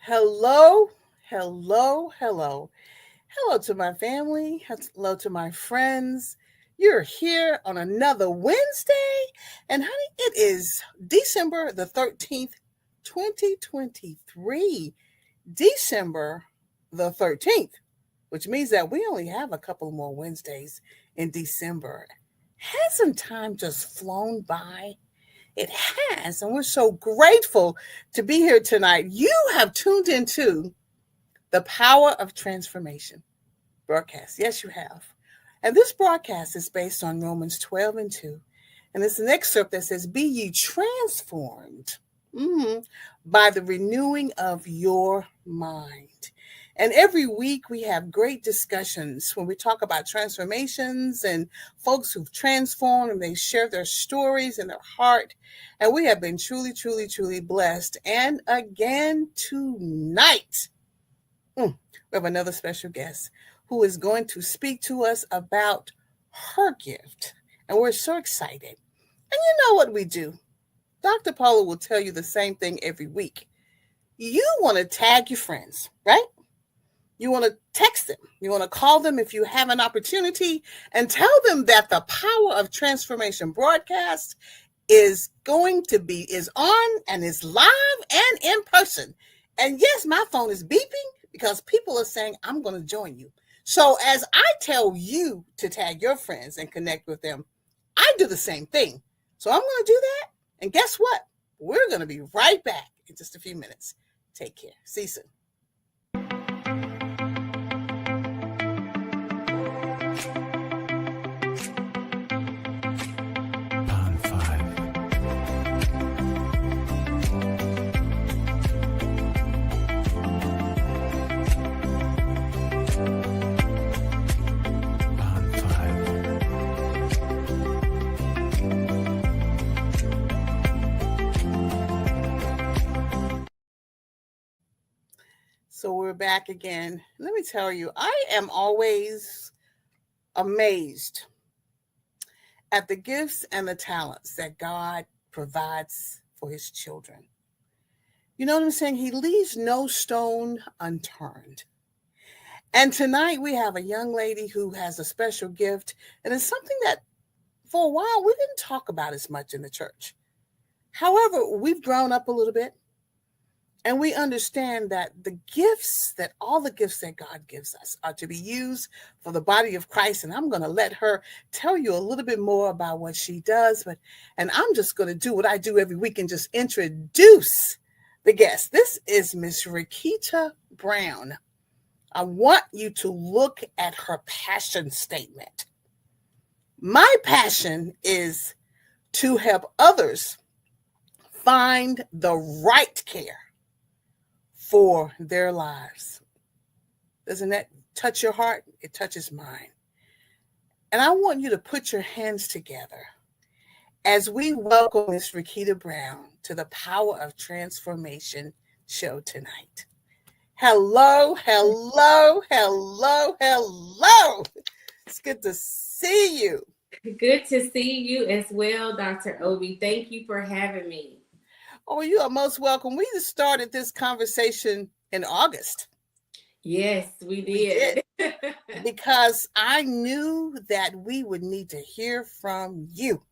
Hello, hello, hello. Hello to my family. Hello to my friends. You're here on another Wednesday. And honey, it is December the 13th, 2023. December the 13th, which means that we only have a couple more Wednesdays in December. Hasn't time just flown by? It has, and we're so grateful to be here tonight. You have tuned into the Power of Transformation broadcast. Yes, you have. And this broadcast is based on Romans 12 and 2. And it's an excerpt that says, Be ye transformed by the renewing of your mind. And every week we have great discussions when we talk about transformations and folks who've transformed and they share their stories and their heart. And we have been truly, truly, truly blessed. And again tonight, we have another special guest who is going to speak to us about her gift. And we're so excited. And you know what we do? Dr. Paula will tell you the same thing every week. You want to tag your friends, right? You want to text them. You want to call them if you have an opportunity and tell them that the Power of Transformation broadcast is on and is live and in person. And yes, my phone is beeping because people are saying, I'm going to join you. So as I tell you to tag your friends and connect with them, I do the same thing. So I'm going to do that. And guess what? We're going to be right back in just a few minutes. Take care. See you soon. So we're back again. Let me tell you, I am always amazed at the gifts and the talents that God provides for his children. You know what I'm saying? He leaves no stone unturned. And tonight we have a young lady who has a special gift, and it's something that for a while we didn't talk about as much in the church. However, we've grown up a little bit. And we understand that all the gifts that God gives us are to be used for the body of Christ. And I'm going to let her tell you a little bit more about what she does. And I'm just going to do what I do every week and just introduce the guest. This is Miss Reketta Brown. I want you to look at her passion statement. My passion is to help others find the right care for their lives. Doesn't that touch your heart? It touches mine. And I want you to put your hands together as we welcome Miss Reketta Brown to the Power of Transformation show tonight. Hello, hello, hello, hello. It's good to see you. Good to see you as well, Dr. Obie. Thank you for having me. Oh, you are most welcome. We just started this conversation in August. Yes, we did. Because I knew that we would need to hear from you.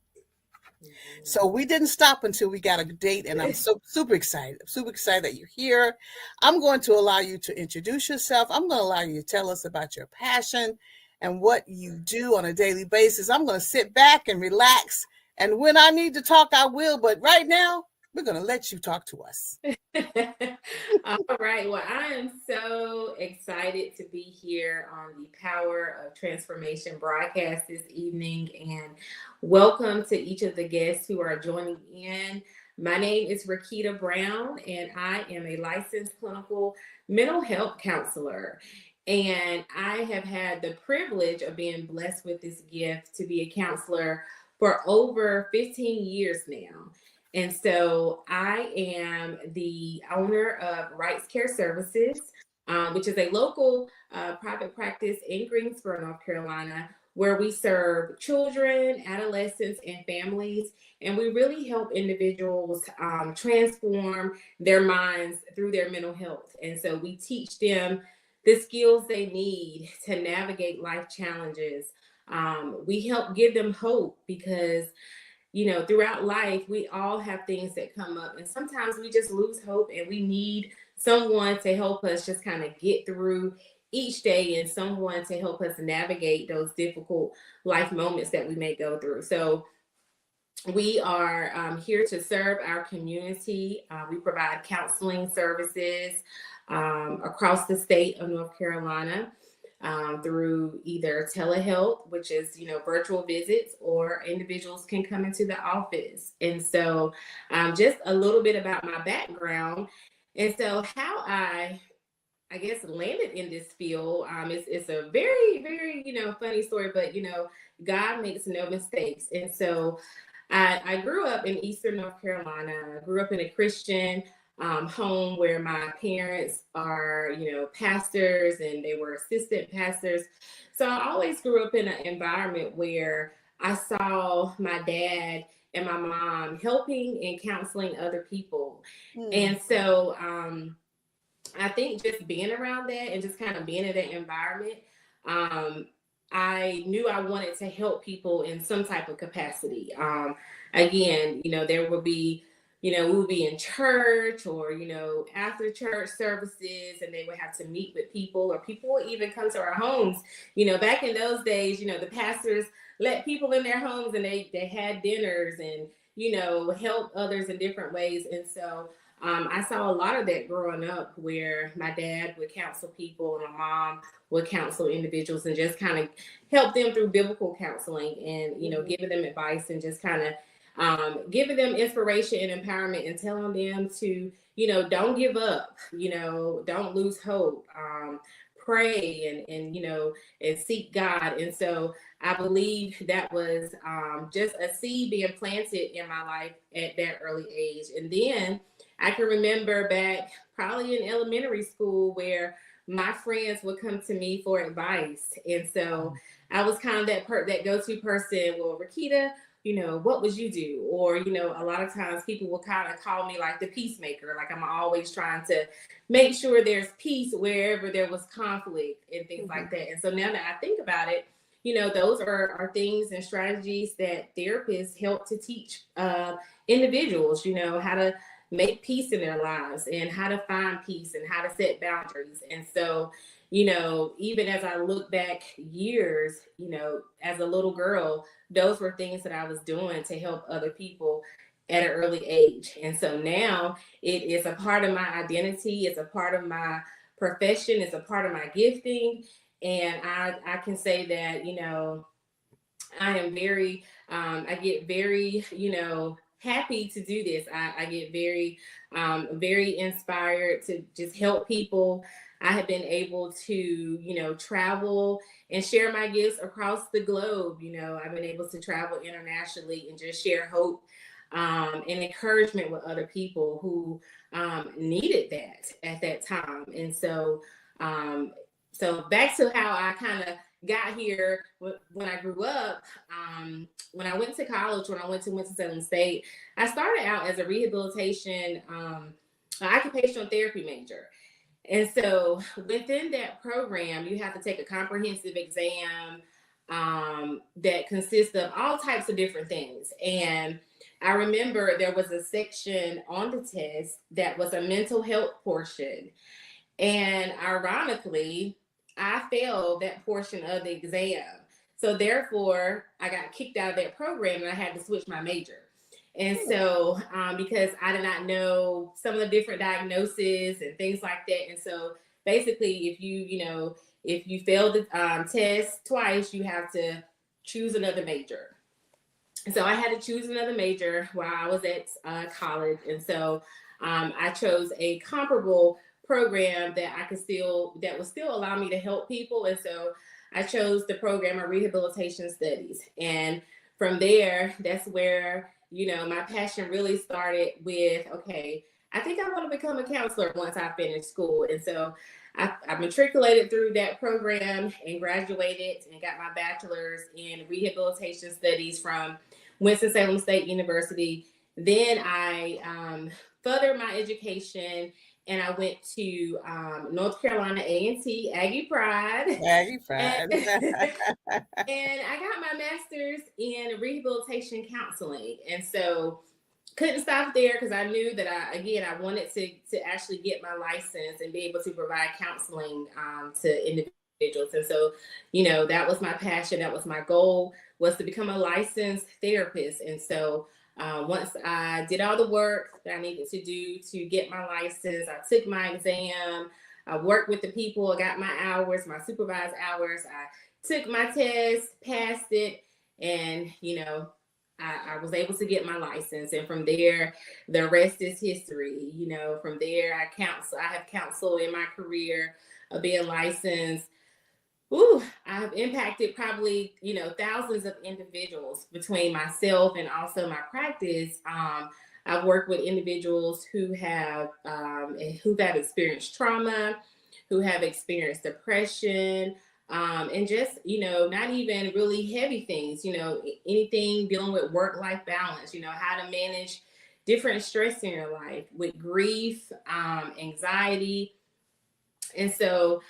So we didn't stop until we got a date, and I'm so super excited. I'm super excited that you're here. I'm going to allow you to introduce yourself. I'm going to allow you to tell us about your passion and what you do on a daily basis. I'm going to sit back and relax, and when I need to talk, I will. But right now, we're going to let you talk to us. All right. Well, I am so excited to be here on the Power of Transformation broadcast this evening. And welcome to each of the guests who are joining in. My name is Reketta Brown, and I am a licensed clinical mental health counselor. And I have had the privilege of being blessed with this gift to be a counselor for over 15 years now. And so I am the owner of Rights Care Services, which is a local private practice in Greensboro, North Carolina, where we serve children, adolescents, and families. And we really help individuals transform their minds through their mental health. And so we teach them the skills they need to navigate life challenges. We help give them hope because, throughout life, we all have things that come up. And sometimes we just lose hope and we need someone to help us just kind of get through each day and someone to help us navigate those difficult life moments that we may go through. So we are here to serve our community. We provide counseling services across the state of North Carolina through either telehealth, which is, virtual visits, or individuals can come into the office. And so just a little bit about my background. And so how I guess landed in this field, it's a very, very, funny story, but, God makes no mistakes. And so I grew up in Eastern North Carolina. I grew up in a Christian home where my parents are, pastors, and they were assistant pastors. So I always grew up in an environment where I saw my dad and my mom helping and counseling other people. And so I think just being around that and just kind of being in that environment, I knew I wanted to help people in some type of capacity. Again, there will be, we would be in church or, after church services, and they would have to meet with people, or people would even come to our homes. Back in those days, the pastors let people in their homes, and they had dinners and, help others in different ways. And so I saw a lot of that growing up, where my dad would counsel people and my mom would counsel individuals and just kind of help them through biblical counseling and, giving them advice and just kind of giving them inspiration and empowerment and telling them to, don't give up, don't lose hope, pray and seek God. And so I believe that was just a seed being planted in my life at that early age. And then I can remember back probably in elementary school where my friends would come to me for advice. And so I was kind of that go-to person. Well, Reketta, what would you do? Or, a lot of times people will kind of call me like the peacemaker. Like I'm always trying to make sure there's peace wherever there was conflict and things like that. And so now that I think about it, those are things and strategies that therapists help to teach individuals, how to make peace in their lives and how to find peace and how to set boundaries. And so, even as I look back years, as a little girl, those were things that I was doing to help other people at an early age. And so now it is a part of my identity. It's a part of my profession. It's a part of my gifting. And I can say that, I am very, I get very, happy to do this. I get very, very inspired to just help people. I have been able to, travel and share my gifts across the globe. I've been able to travel internationally and just share hope and encouragement with other people who needed that at that time. And so, so back to how I kind of got here when I grew up. When I went to college, when I went to Winston-Salem State, I started out as a rehabilitation, occupational therapy major. And so within that program, you have to take a comprehensive exam that consists of all types of different things. And I remember there was a section on the test that was a mental health portion. And ironically, I failed that portion of the exam. So therefore, I got kicked out of that program and I had to switch my major. And so, because I did not know some of the different diagnoses and things like that. And so basically, if you fail the test twice, you have to choose another major. And so I had to choose another major while I was at college. And so I chose a comparable program that would still allow me to help people. And so I chose the program of rehabilitation studies. And from there, that's where, my passion really started with, okay, I think I want to become a counselor once I finish school. And so I matriculated through that program and graduated and got my bachelor's in rehabilitation studies from Winston-Salem State University. Then I furthered my education and I went to North Carolina A&T, Aggie Pride. Aggie And, Pride. and I got my master's in rehabilitation counseling. And so couldn't stop there because I knew that I wanted to actually get my license and be able to provide counseling to individuals. And so, that was my passion. That was my goal, was to become a licensed therapist. And so once I did all the work that I needed to do to get my license, I took my exam, I worked with the people, I got my hours, my supervised hours, I took my test, passed it, and I was able to get my license, and from there, the rest is history. From there, I have counseled in my career of being licensed. I have impacted probably, thousands of individuals between myself and also my practice. I've worked with individuals who have experienced trauma, who have experienced depression, and just, not even really heavy things, anything dealing with work-life balance, how to manage different stress in your life with grief, anxiety. And so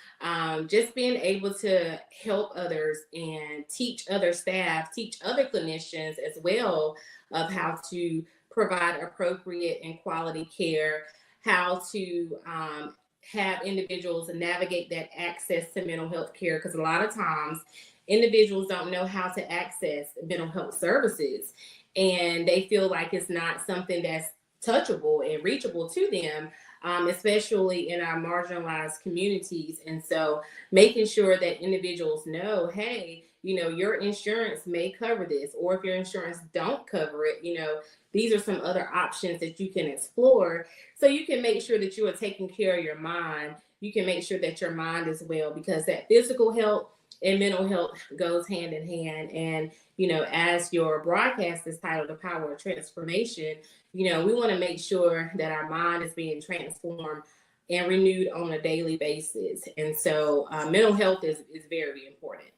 just being able to help others and teach other staff, teach other clinicians as well of how to provide appropriate and quality care, how to have individuals navigate that access to mental health care, because a lot of times individuals don't know how to access mental health services, and they feel like it's not something that's touchable and reachable to them, especially in our marginalized communities. And so making sure that individuals know, hey, your insurance may cover this, or if your insurance don't cover it, these are some other options that you can explore, so you can make sure that you are taking care of your mind. You can make sure that your mind is well, because that physical health and mental health goes hand in hand. And, as your broadcast is titled The Power of Transformation, we want to make sure that our mind is being transformed and renewed on a daily basis. And so mental health is very important.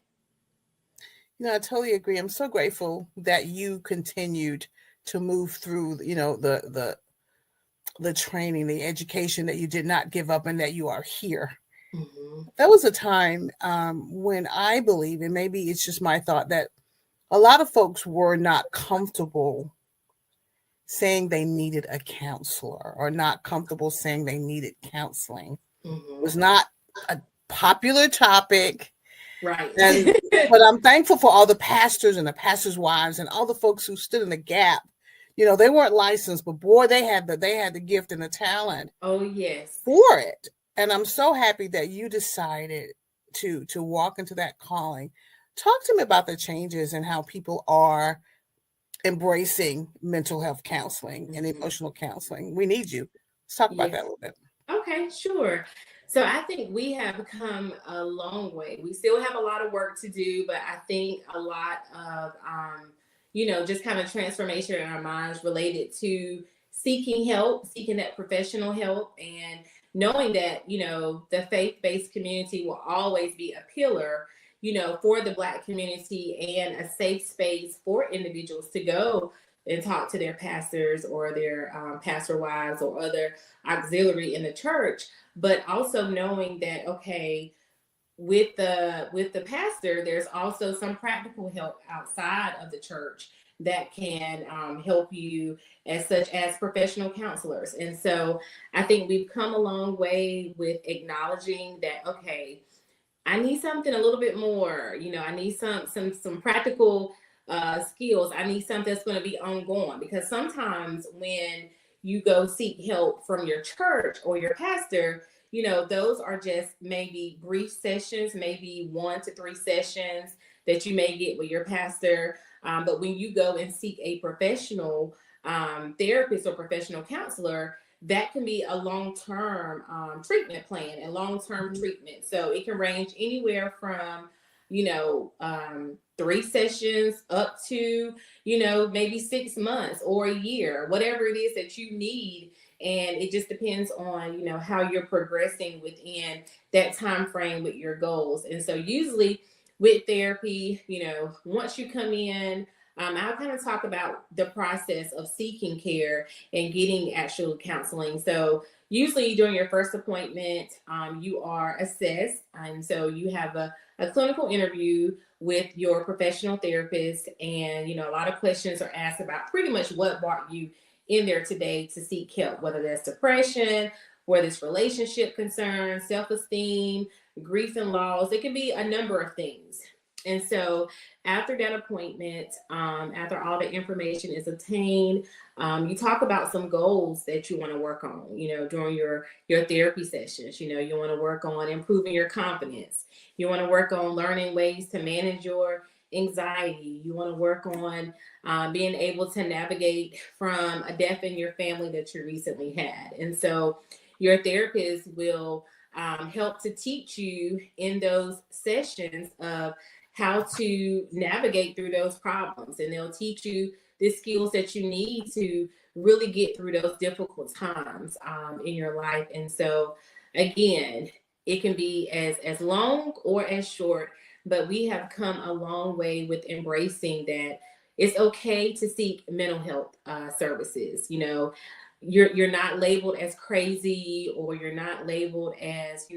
I totally agree. I'm so grateful that you continued to move through, the training, the education, that you did not give up and that you are here. Mm-hmm. That was a time when I believe, and maybe it's just my thought, that a lot of folks were not comfortable saying they needed a counselor, or not comfortable saying they needed counseling. Mm-hmm. It was not a popular topic. Right. But I'm thankful for all the pastors and the pastors' wives and all the folks who stood in the gap. They weren't licensed, but boy, they had the gift and the talent. Oh, yes. For it. And I'm so happy that you decided to walk into that calling. Talk to me about the changes and how people are embracing mental health counseling and emotional counseling. We need you. Let's talk about that a little bit. Okay, sure. So I think we have come a long way. We still have a lot of work to do, but I think a lot of, just kind of transformation in our minds related to seeking help, seeking that professional help, and knowing that, the faith-based community will always be a pillar, for the Black community, and a safe space for individuals to go and talk to their pastors or their pastor wives or other auxiliary in the church. But also knowing that, okay, with the pastor, there's also some practical help outside of the church that can help you, as such as professional counselors. And so I think we've come a long way with acknowledging that, okay, I need something a little bit more, I need some practical skills. I need something that's going to be ongoing, because sometimes when you go seek help from your church or your pastor, those are just maybe brief sessions, maybe 1 to 3 sessions that you may get with your pastor. But when you go and seek a professional therapist or professional counselor, that can be a long-term treatment plan and long-term treatment. So it can range anywhere from, 3 sessions up to, maybe 6 months or a year, whatever it is that you need And it just depends on, how you're progressing within that time frame with your goals. And so usually with therapy, once you come in, I'll kind of talk about the process of seeking care and getting actual counseling. So usually during your first appointment, you are assessed. And so you have a clinical interview with your professional therapist. And, a lot of questions are asked about pretty much what brought you in there today to seek help, whether that's depression, whether it's relationship concerns, self-esteem, grief and loss. It can be a number of things. And so after that appointment, after all the information is obtained, you talk about some goals that you want to work on, during your therapy sessions. You want to work on improving your confidence. You want to work on learning ways to manage your anxiety. You want to work on being able to navigate from a death in your family that you recently had. And so your therapist will help to teach you in those sessions of how to navigate through those problems. And they'll teach you the skills that you need to really get through those difficult times in your life. And so, again, it can be as long or as short, but we have come a long way with embracing that it's okay to seek mental health services. You're not labeled as crazy, or you're not labeled as,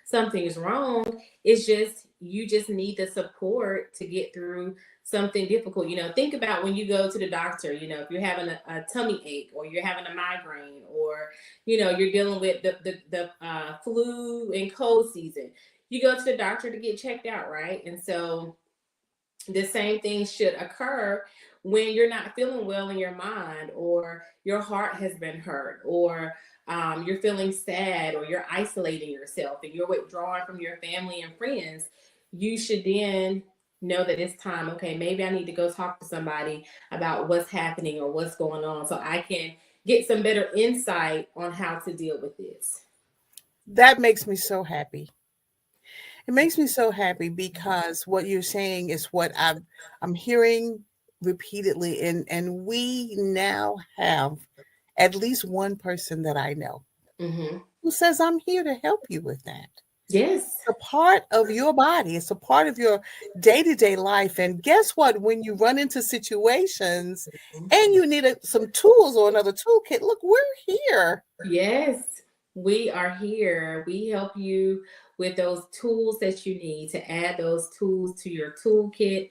something is wrong. It's just, you just need the support to get through something difficult. Think about when you go to the doctor, if you're having a tummy ache, or you're having a migraine, or, you're dealing with the flu and cold season, you go to the doctor to get checked out, right? And so the same thing should occur when you're not feeling well in your mind, or your heart has been hurt, or you're feeling sad, or you're isolating yourself and you're withdrawing from your family and friends. You should then know that it's time. Okay, maybe I need to go talk to somebody about what's happening or what's going on, so I can get some better insight on how to deal with this. That makes me so happy. It makes me so happy because what you're saying is what I'm hearing repeatedly, and we now have at least one person that I know Mm-hmm. who says, I'm here to help you with that. Yes. It's a part of your body. It's a part of your day-to-day life. And guess what? When you run into situations and you need some tools or another toolkit, look, we're here. Yes, we are here. We help you with those tools that you need to add those tools to your toolkit.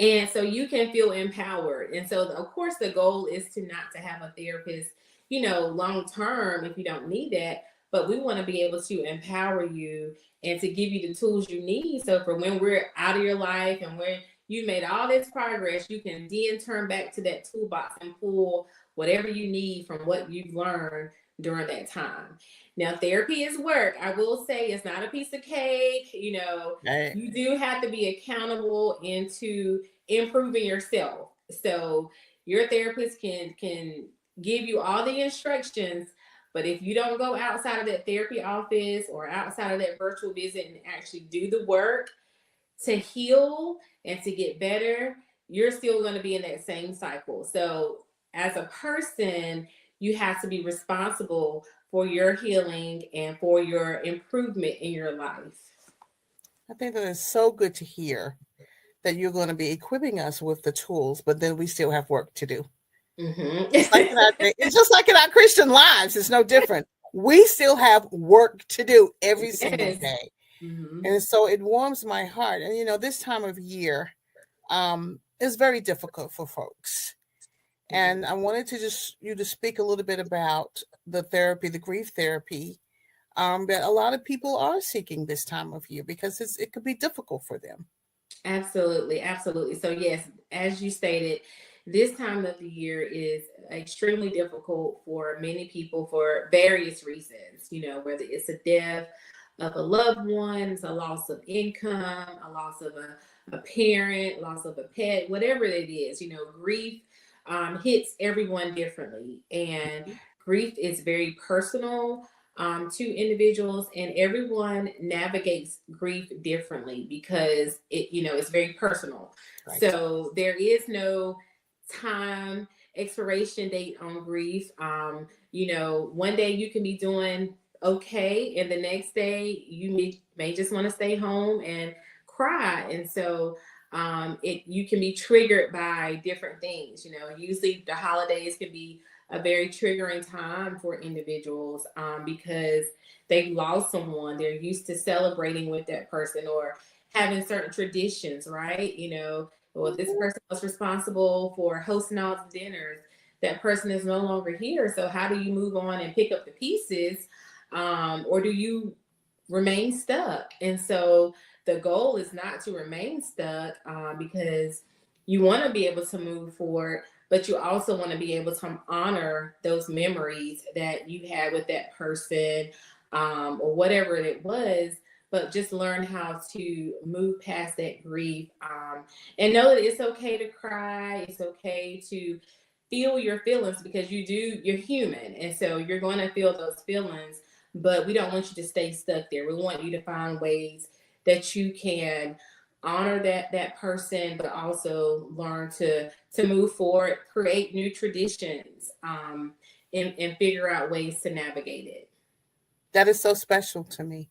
And so you can feel empowered. And so, of course, the goal is to not to have a therapist, long term if you don't need that. But we want to be able to empower you and to give you the tools you need. So for when we're out of your life and when you made all this progress, you can then turn back to that toolbox and pull whatever you need from what you've learned during that time. Now, therapy is work. I will say it's not a piece of cake. Right. You do have to be accountable into improving yourself. So your therapist can give you all the instructions, but if you don't go outside of that therapy office or outside of that virtual visit and actually do the work to heal and to get better, you're still going to be in that same cycle. So as a person, you have to be responsible for your healing and for your improvement in your life. I think that is so good to hear that you're going to be equipping us with the tools, but then we still have work to do. Mm-hmm. It's just like in our Christian lives. It's no different. We still have work to do every single Yes. day. Mm-hmm. And so it warms my heart. And this time of year is very difficult for folks. And I wanted to just you to speak a little bit about the therapy, the grief therapy, that a lot of people are seeking this time of year because it could be difficult for them. Absolutely, absolutely. So yes, as you stated, this time of the year is extremely difficult for many people for various reasons. Whether it's a death of a loved one, it's a loss of income, a loss of a parent, loss of a pet, whatever it is. Grief hits everyone differently, and grief is very personal to individuals, and everyone navigates grief differently because it's very personal. Right. So there is no time expiration date on grief. One day you can be doing okay, and the next day you may just want to stay home and cry. And so you can be triggered by different things. Usually the holidays can be a very triggering time for individuals because they've lost someone. They're used to celebrating with that person or having certain traditions, right? Well, this person was responsible for hosting all the dinners. That person is no longer here. So how do you move on and pick up the pieces? Or do you remain stuck? And so the goal is not to remain stuck because you want to be able to move forward, but you also want to be able to honor those memories that you had with that person or whatever it was, but just learn how to move past that grief and know that it's okay to cry. It's okay to feel your feelings because you're human. And so you're going to feel those feelings, but we don't want you to stay stuck there. We want you to find ways that you can honor that person, but also learn to move forward, create new traditions, and figure out ways to navigate it. That is so special to me.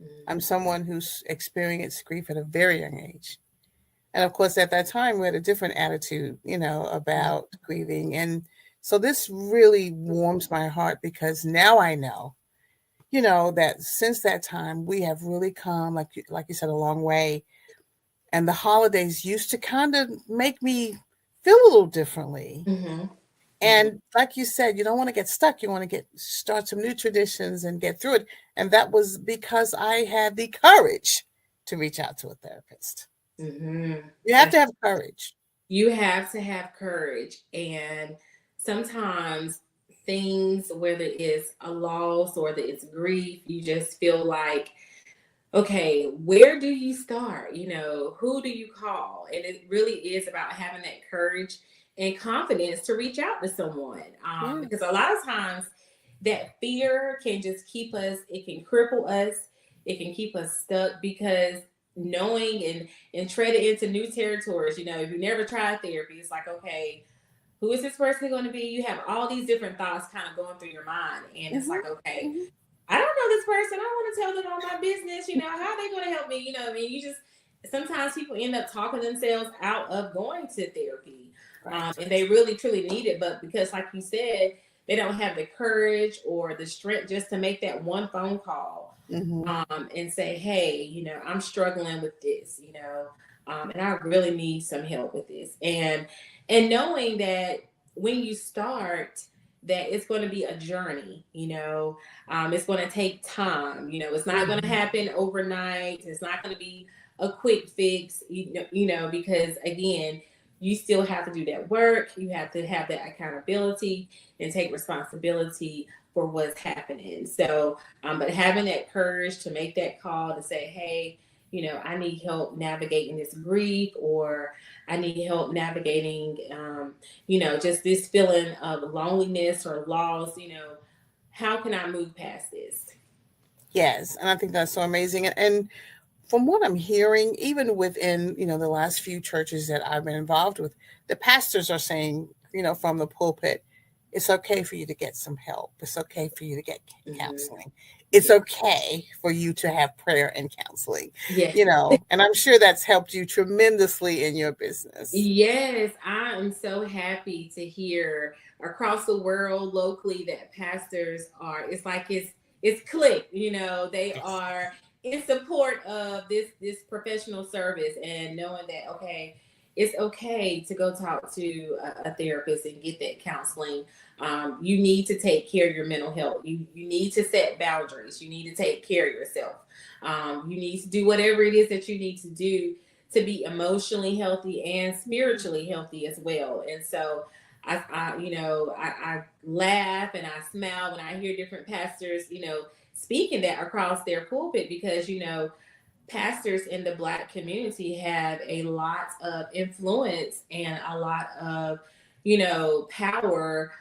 Mm-hmm. I'm someone who's experienced grief at a very young age. And of course, at that time, we had a different attitude, about grieving. And so this really warms my heart because now I know, that since that time, we have really come, like you said, a long way. And the holidays used to kind of make me feel a little differently. Mm-hmm. And like you said, you don't want to get stuck. You want to start some new traditions and get through it. And that was because I had the courage to reach out to a therapist. Mm-hmm. You have to have courage. You have to have courage. And sometimes things, whether it's a loss or that it's grief, you just feel like, okay, where do you start? Who do you call? And it really is about having that courage and confidence to reach out to someone. Because Yes. a lot of times that fear can just keep us, it can cripple us, it can keep us stuck because knowing and treading into new territories, if you never tried therapy, it's like, okay, who is this person going to be? You have all these different thoughts kind of going through your mind. And it's Hmm. like, okay, Hmm. I don't know this person. I want to tell them all my business. How are they going to help me? What I mean? Sometimes people end up talking themselves out of going to therapy. Right. And they really, truly need it. But because, like you said, they don't have the courage or the strength just to make that one phone call Hmm. and say, hey, I'm struggling with this, and I really need some help with this. And knowing that when you start, that it's going to be a journey, it's going to take time, it's not going to Hmm. happen overnight. It's not going to be a quick fix, because again, you still have to do that work. You have to have that accountability and take responsibility for what's happening. So, but having that courage to make that call to say, hey, I need help navigating this grief, or I need help navigating, just this feeling of loneliness or loss, how can I move past this? Yes. And I think that's so amazing. And from what I'm hearing, even within, the last few churches that I've been involved with, the pastors are saying, from the pulpit, it's okay for you to get some help. It's okay for you to get Mm-hmm. counseling. It's Yeah. okay for you to have prayer and counseling, Yeah. and I'm sure that's helped you tremendously in your business. Yes, I am so happy to hear across the world locally that pastors are, it's like it's click, they Yes. are in support of this professional service and knowing that, okay, it's okay to go talk to a therapist and get that counseling. You need to take care of your mental health. You need to set boundaries. You need to take care of yourself. You need to do whatever it is that you need to do to be emotionally healthy and spiritually healthy as well. And so I laugh and I smile when I hear different pastors, speaking that across their pulpit because, pastors in the Black community have a lot of influence and a lot of, power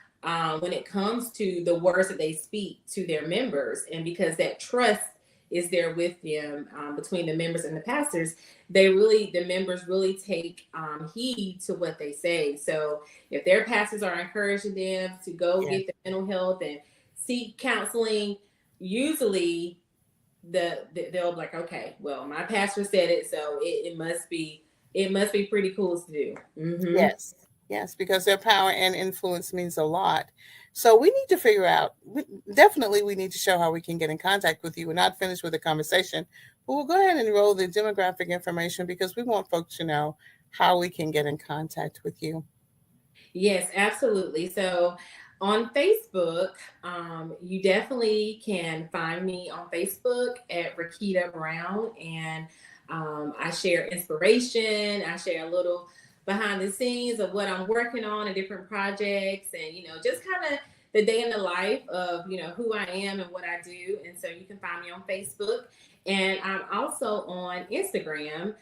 when it comes to the words that they speak to their members. And because that trust is there with them, between the members and the pastors, the members really take heed to what they say. So if their pastors are encouraging them to go Yes. get the mental health and seek counseling, usually they'll be like, okay, well, my pastor said it, so it must be pretty cool to do. Mm-hmm. Yes. Yes, because their power and influence means a lot. So we need to figure out, definitely we need to show how we can get in contact with you. We're not finished with the conversation, but we'll go ahead and roll the demographic information because we want folks to know how we can get in contact with you. Yes, absolutely. So on Facebook, you definitely can find me on Facebook at Reketta Brown, and I share inspiration. I share a little behind the scenes of what I'm working on and different projects, and just kind of the day in the life of who I am and what I do. And so you can find me on Facebook, and I'm also on Instagram,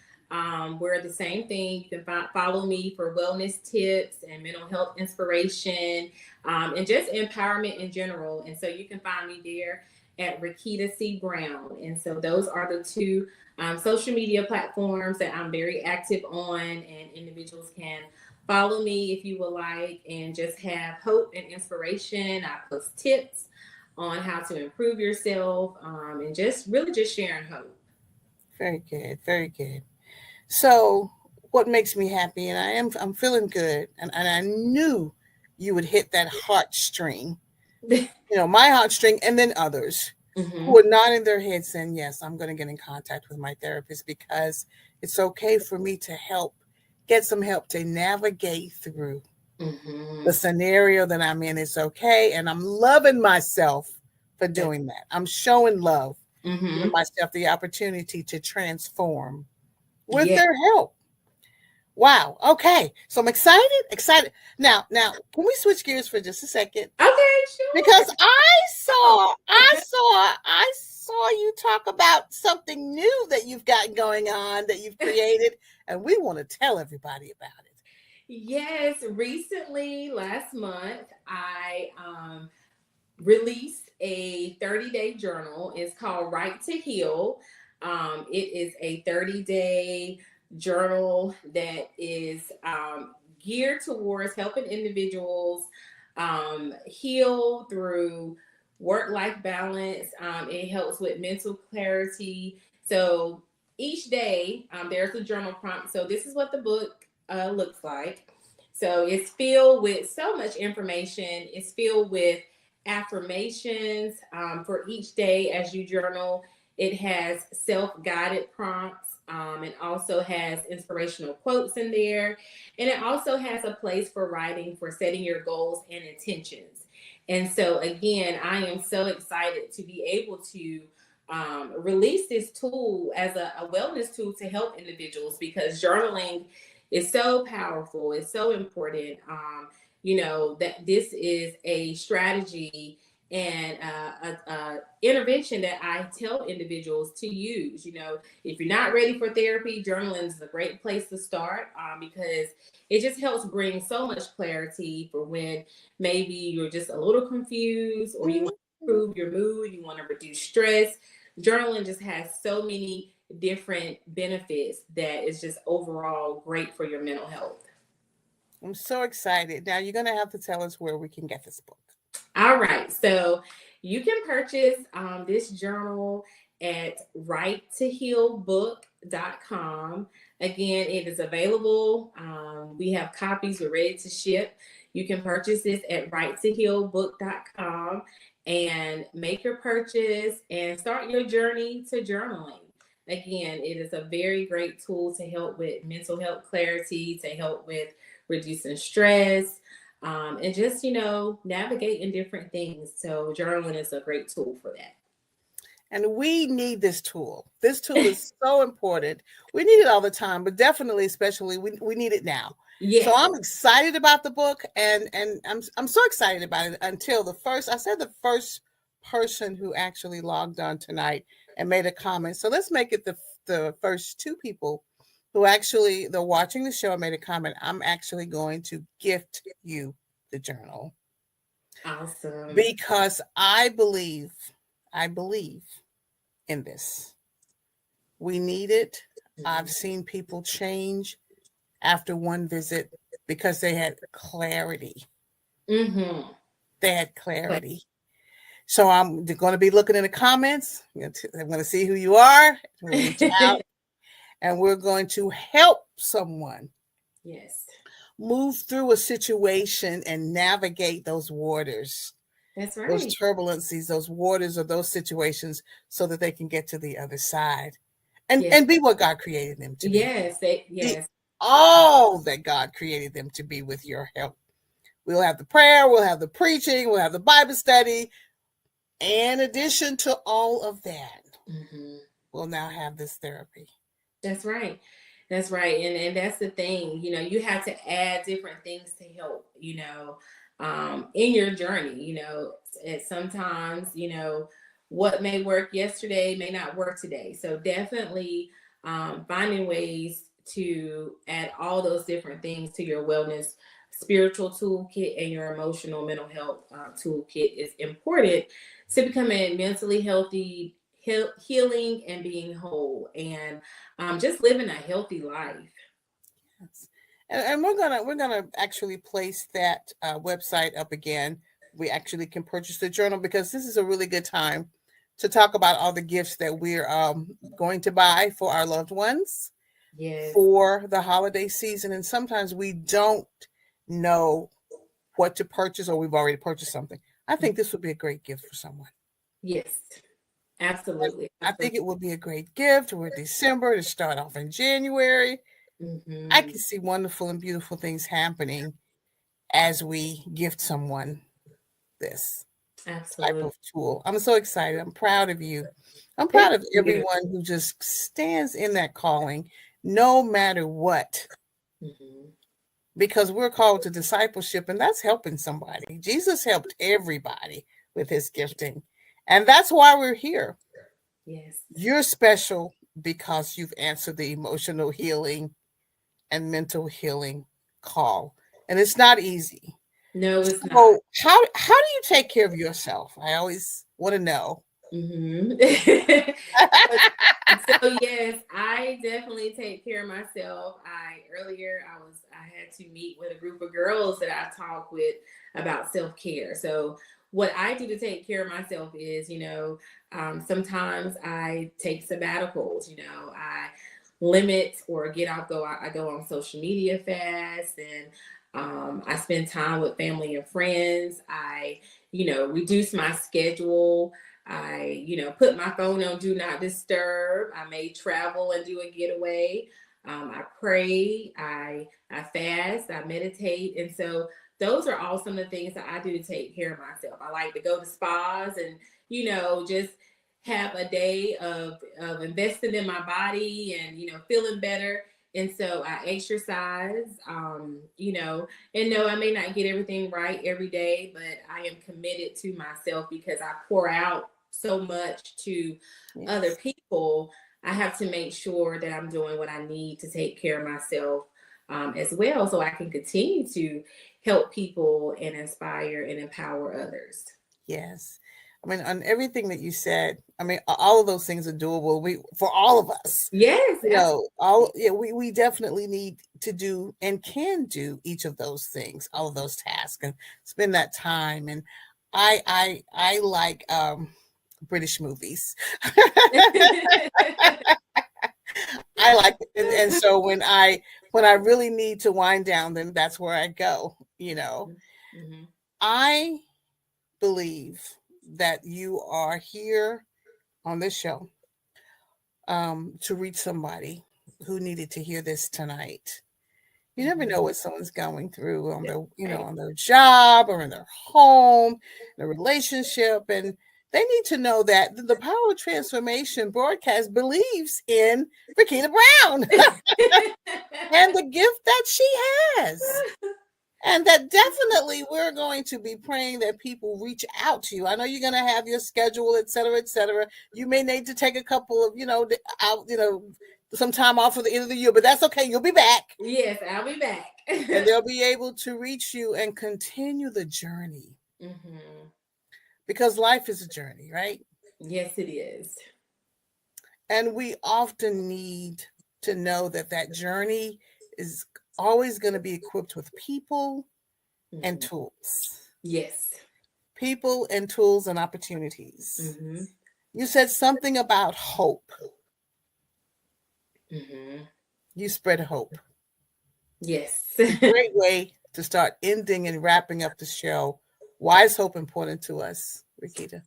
where the same thing. You can follow me for wellness tips and mental health inspiration, and just empowerment in general. And so you can find me there at Reketta C. Brown. And so those are the two social media platforms that I'm very active on, and individuals can follow me if you would like, and just have hope and inspiration. I post tips on how to improve yourself, and just really just sharing hope. Very good. Very good. So what makes me happy, and I'm feeling good, and I knew you would hit that heartstring, my heartstring, and then others who Mm-hmm. are nodding their heads saying, yes, I'm going to get in contact with my therapist because it's okay for me to get some help to navigate through the Mm-hmm. scenario that I'm in. It's okay. And I'm loving myself for That, doing that. I'm showing love, giving mm-hmm. myself the opportunity to transform with Yeah. their help. Wow. Okay. So I'm excited. Excited. Now, can we switch gears for just a second? Okay, sure. Because I saw you talk about something new that you've got going on that you've created, and we want to tell everybody about it. Yes, recently, last month, I released a 30-day journal. It's called Right to Heal. It is a 30-day journal that is geared towards helping individuals heal through work-life balance. It helps with mental clarity. So each day, there's a journal prompt. So this is what the book looks like. So it's filled with so much information. It's filled with affirmations for each day as you journal. It has self-guided prompts, and also has inspirational quotes in there. And it also has a place for writing, for setting your goals and intentions. And so, again, I am so excited to be able to release this tool as a wellness tool to help individuals, because journaling is so powerful. It's so important. That this is a strategy and a intervention that I tell individuals to use. If you're not ready for therapy, journaling is a great place to start, because it just helps bring so much clarity for when maybe you're just a little confused, or you want to improve your mood, you want to reduce stress. Journaling just has so many different benefits that is just overall great for your mental health. I'm so excited. Now you're going to have to tell us where we can get this book. All right. So you can purchase this journal at righttohealbook.com. Again, it is available. We have copies. We're ready to ship. You can purchase this at righttohealbook.com and make your purchase and start your journey to journaling. Again, it is a very great tool to help with mental health clarity, to help with reducing stress, and just navigating different things. So journaling is a great tool for that. And we need this tool. This tool is so important. We need it all the time, but definitely, especially, we need it now. So Yes. I'm excited about the book, and I'm so excited about it until the first person who actually logged on tonight and made a comment. So let's make it the first two people who actually they're watching the show and made a comment. I'm actually going to gift you the journal Awesome. because I believe in this. We need it. I've Mhm. seen people change after one visit because they had clarity. Mhm. They had clarity. So I'm going to be looking in the comments. I'm going to see who you are. We'll reach out and we're going to help someone Yes, move through a situation and navigate those waters, that's those right. turbulences, those waters of those situations so that they can get to the other side and, Yes, and be what God created them to be. yes, Be yes. all that God created them to be with your help. We'll have the prayer, we'll have the preaching, we'll have the Bible study. In addition to all of that, Mhm. we'll now have this therapy. That's right. That's right. And that's the thing, you have to add different things to help, in your journey, and sometimes, what may work yesterday may not work today. So definitely finding ways to add all those different things to your wellness spiritual toolkit and your emotional mental health toolkit is important to becoming mentally healthy, healing, and being whole. And just living a healthy life. Yes. And we're gonna actually place that website up again. We actually can purchase the journal because this is a really good time to talk about all the gifts that we're going to buy for our loved ones Yes. for the holiday season. And sometimes we don't know what to purchase or we've already purchased something. I think this would be a great gift for someone. Yes. Absolutely. I think Absolutely. it would be a great gift. We're December to start off in January. I Hmm. can see wonderful and beautiful things happening as we gift someone this type Absolutely. of tool. I'm so excited. I'm proud of you. I'm proud Thank of you. everyone who just stands in that calling, no matter what, Hmm. because we're called to discipleship, and that's helping somebody. Jesus helped everybody with his gifting, and that's why we're here. Yes. You're special because you've answered the emotional healing and mental healing call. And it's not easy. No, it's not. So how do you take care of yourself? I always want to know. Hmm. So yes, I definitely take care of myself. I had to meet with a group of girls that I talk with about self-care. So what I do to take care of myself is, sometimes I take sabbaticals, I limit or I go on social media fast, and I spend time with family and friends. I, reduce my schedule. I, put my phone on do not disturb. I may travel and do a getaway. I pray. I fast. I meditate, and so those are all some of the things that I do to take care of myself. I like to go to spas and just have a day of investing in my body and feeling better. And so I exercise, and no, I may not get everything right every day, but I am committed to myself because I pour out so much to other Yes. people. I have to make sure that I'm doing what I need to take care of myself as well, so I can continue to help people and inspire and empower others. Yes. I mean, on everything that you said, I mean, all of those things are doable. We for all of us. Yes, All absolutely. yeah, we definitely need to do and can do each of those things, all of those tasks, and spend that time. And I like British movies. I like it. And so when I really need to wind down, then that's where I go. Hmm. I believe that you are here on this show to reach somebody who needed to hear this tonight. You never know Hmm. what someone's going through on their, Right. on their job or in their home, their relationship, and they need to know that the Power of Transformation broadcast believes in Reketta Brown and the gift that she has. And that definitely we're going to be praying that people reach out to you. I know you're going to have your schedule, et cetera, et cetera. You may need to take a couple of, out, some time off for the end of the year, but that's okay. You'll be back Yes, I'll be back. and they'll be able to reach you and continue the journey Hmm. because life is a journey, right? Yes, it is. And we often need to know that that journey is always going to be equipped with people and Mhm. tools. Yes. People and tools and opportunities. Mm-hmm. You said something about hope. Mm-hmm. You spread hope. Yes. A great way to start ending and wrapping up the show. Why is hope important to us, Reketta?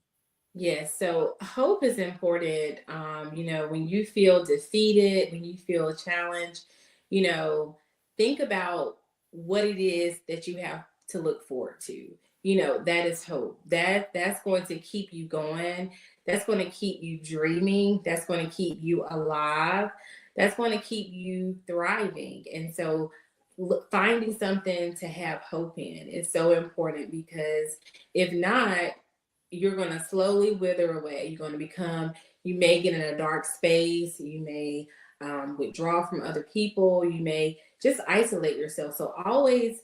Yes, so hope is important. When you feel defeated, when you feel challenged, you know, think about what it is that you have to look forward to. That is hope. That's going to keep you going. That's going to keep you dreaming. That's going to keep you alive. That's going to keep you thriving. And so finding something to have hope in is so important because if not, you're going to slowly wither away. You're going to become, you may get in a dark space. You may withdraw from other people. You may just isolate yourself. So always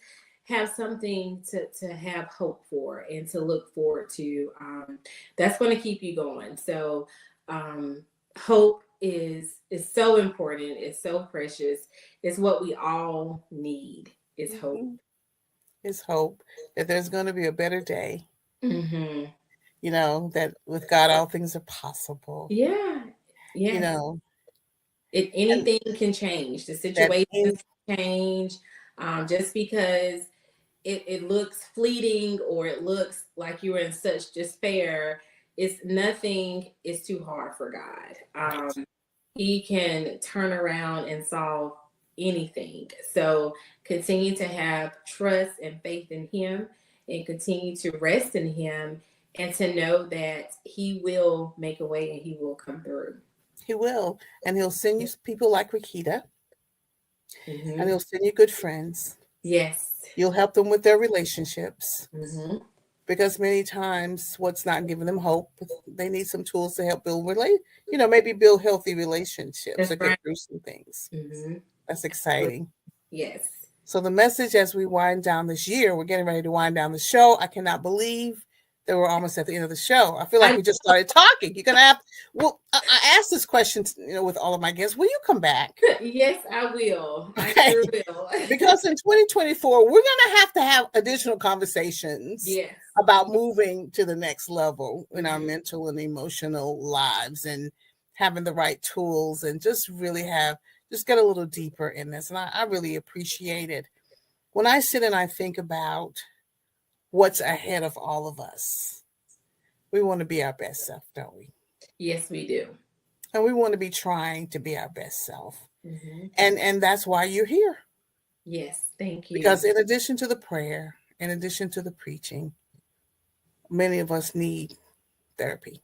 have something to have hope for and to look forward to. That's going to keep you going. So hope is so important. It's so precious. It's what we all need is hope. Mm-hmm. Is hope that there's going to be a better day. Mm-hmm. That with God all things are possible. Yeah. You Yes. know, and Anything can change. The that situations in, change. Just because it looks fleeting or it looks like you're in such despair, it's nothing is too hard for God. right. He can turn around and solve anything. So continue to have trust and faith in Him and continue to rest in Him and to know that He will make a way and He will come through. He will. And he'll send you people like Reketta, and Mm-hmm. he'll send you good friends. Yes. You'll help them with their relationships Mm-hmm. because many times what's not giving them hope, they need some tools to help maybe build healthy relationships That's or get right. through some things. Mm-hmm. That's exciting. Yes. So the message as we wind down this year, we're getting ready to wind down the show. I cannot believe that we're almost at the end of the show. I feel like I we just started talking. You're gonna have. Well, I asked this question, with all of my guests. Will you come back? yes, I will. I Okay, sure will. because in 2024 we're gonna have additional conversations yes. about moving to the next level in our Mm-hmm. mental and emotional lives and having the right tools and just get a little deeper in this. And I really appreciate it. When I sit and I think about what's ahead of all of us, we want to be our best self, don't we? Yes, we do. And we want to be trying to be our best self. Mm-hmm. And that's why you're here. Yes, thank you. Because in addition to the prayer, in addition to the preaching, many of us need therapy.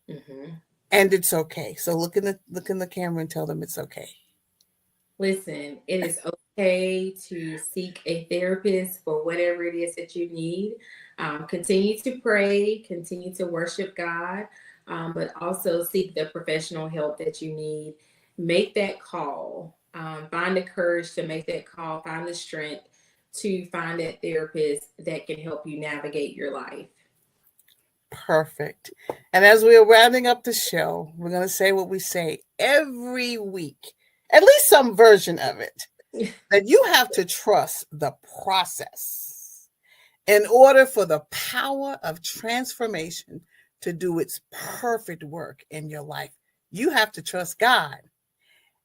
Mm-hmm. And it's okay. So look in the camera and tell them it's okay. Listen, it is okay to seek a therapist for whatever it is that you need. Continue to pray, continue to worship God, but also seek the professional help that you need. Make that call. Find the courage to make that call. Find the strength to find that therapist that can help you navigate your life. Perfect. And as we are rounding up the show, we're going to say what we say every week, at least some version of it, that you have to trust the process in order for the power of transformation to do its perfect work in your life. You have to trust God.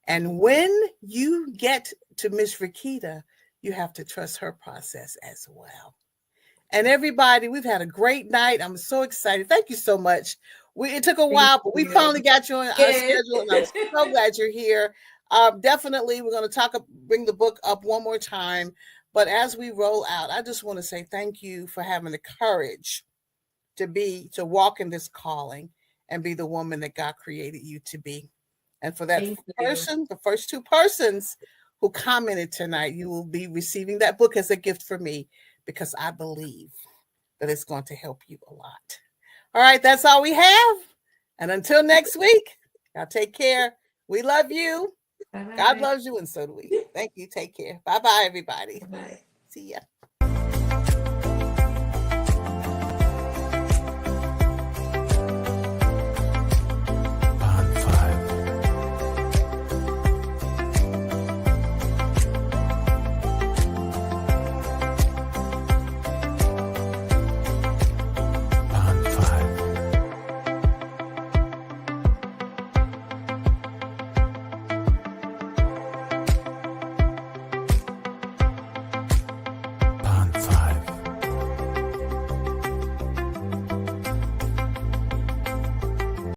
And when you get to Miss Reketta, you have to trust her process as well. And everybody, we've had a great night. I'm so excited. Thank you so much. It took a Thank while, but we you. finally got you on our Yes. schedule, and I'm so glad you're here. Definitely, we're going to bring the book up one more time. But as we roll out, I just want to say thank you for having the courage to walk in this calling and be the woman that God created you to be. And for that Thank you. person, the first two persons who commented tonight, you will be receiving that book as a gift for me because I believe that it's going to help you a lot. All right, that's all we have. And until next week, y'all take care. We love you. God Bye. loves you, and so do we. Thank you. Take care. Bye bye, everybody. Bye. See ya.